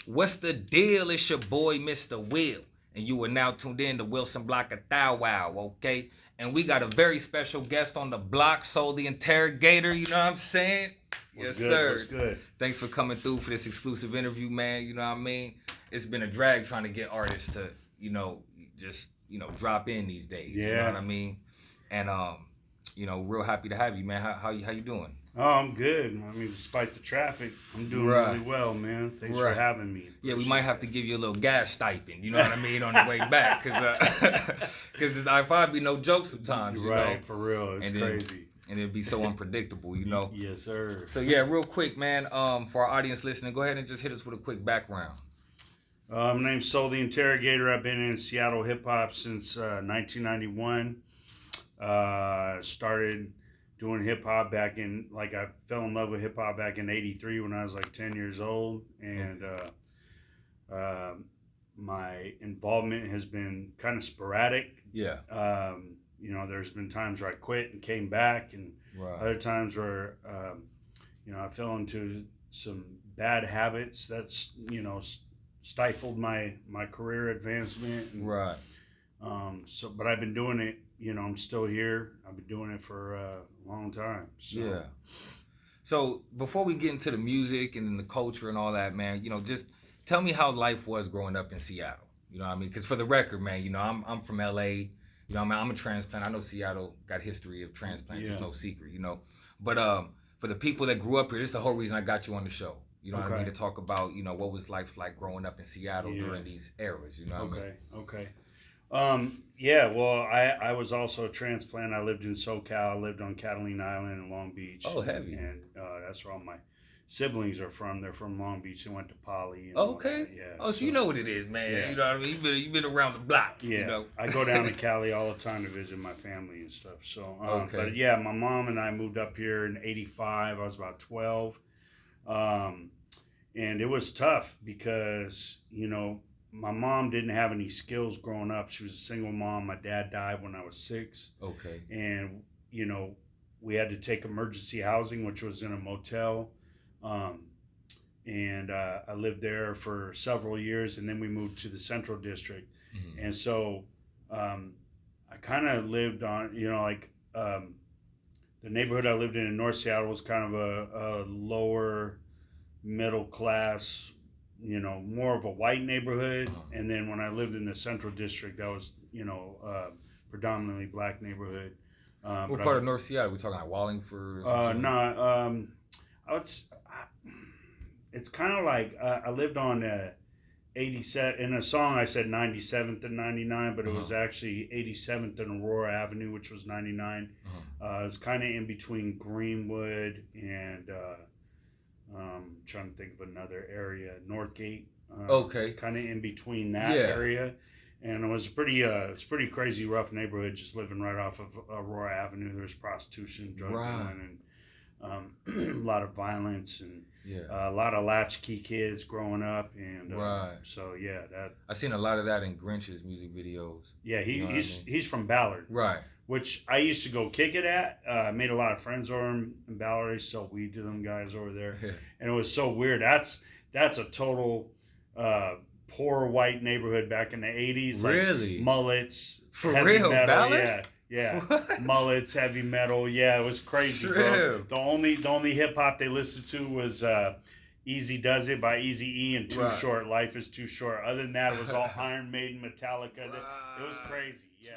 What's the deal? It's your boy, Mr. Will. And you are now tuned in to Wilson Block of Thou Wow, okay? And we got a very special guest on the block, Soul the Interrogator, you know what I'm saying? What's Yes, good? sir. What's good? Thanks for coming through for this exclusive interview, man. You know what I mean? It's been a drag trying to get artists to, just, drop in these days. Yeah. You know what I mean? And, real happy to have you, man. How you doing? Oh, I'm good. I mean, despite the traffic, I'm doing really well, man. Thanks for having me. Yeah, we might have to give you a little gas stipend, you know what I mean, on the way back. Because this I-5 be no joke sometimes, you know. For real. It's crazy. And it'd be so unpredictable, you know. Yes, sir. So, yeah, real quick, man, for our audience listening, go ahead and just hit us with a quick background. My name's Soul the Interrogator. I've been in Seattle hip-hop since 1991. Started doing hip-hop back in, I fell in love with hip-hop back in 83 when I was 10 years old. And my involvement has been kind of sporadic. Yeah. There's been times where I quit and came back, and other times where, I fell into some bad habits that's, stifled my career advancement. And, but I've been doing it. I'm still here. I've been doing it for a long time. So. Yeah. So before we get into the music and the culture and all that, man, just tell me how life was growing up in Seattle. You know what I mean? Because for the record, man, I'm from LA. I'm a transplant. I know Seattle got history of transplants. It's no secret, But for the people that grew up here, this is the whole reason I got you on the show. You know what I mean? To talk about, what was life like growing up in Seattle during these eras, you know what I mean? Okay. Well, I was also a transplant. I lived in SoCal. I lived on Catalina Island in Long Beach. Oh, heavy. And that's where all my siblings are from. They're from Long Beach. They went to Poly. And okay. Yeah. Oh, so you know what it is, man. Yeah. You know what I mean? You've been around the block. Yeah. You know? I go down to Cali all the time to visit my family and stuff. So, But yeah, my mom and I moved up here in '85. I was about 12. And it was tough because, my mom didn't have any skills growing up. She was a single mom. My dad died when I was 6. Okay. And, we had to take emergency housing, which was in a motel. And I lived there for several years, and then we moved to the Central District. Mm-hmm. And so I kind of lived on, the neighborhood I lived in North Seattle was kind of a lower middle class, more of a white neighborhood. And then when I lived in the Central District, that was, predominantly black neighborhood. What part of North Seattle? We talking like Wallingford? It's kind of like I lived on 87. In a song, I said 97th and 99, but it was actually 87th and Aurora Avenue, which was 99. It's kind of in between Greenwood and trying to think of another area, Northgate. Kind of in between that area. And it was pretty crazy, rough neighborhood, just living right off of Aurora Avenue. There's prostitution, drug dealing, and a lot of violence, and a lot of latchkey kids growing up. And so that I seen a lot of that in Grinch's music videos. Yeah, he's from Ballard, right? Which I used to go kick it at. I made a lot of friends over in Ballard. I used to sell weed to them guys over there, and it was so weird. That's a total poor white neighborhood back in the 80s. Really? Like mullets. For real? Metal. Ballard? Yeah. What? Mullets, heavy metal. Yeah, it was crazy, bro. The only hip hop they listened to was Easy Does It by Eazy-E and Too Short. Life is Too Short. Other than that, it was all Iron Maiden, Metallica. It was crazy. Yeah.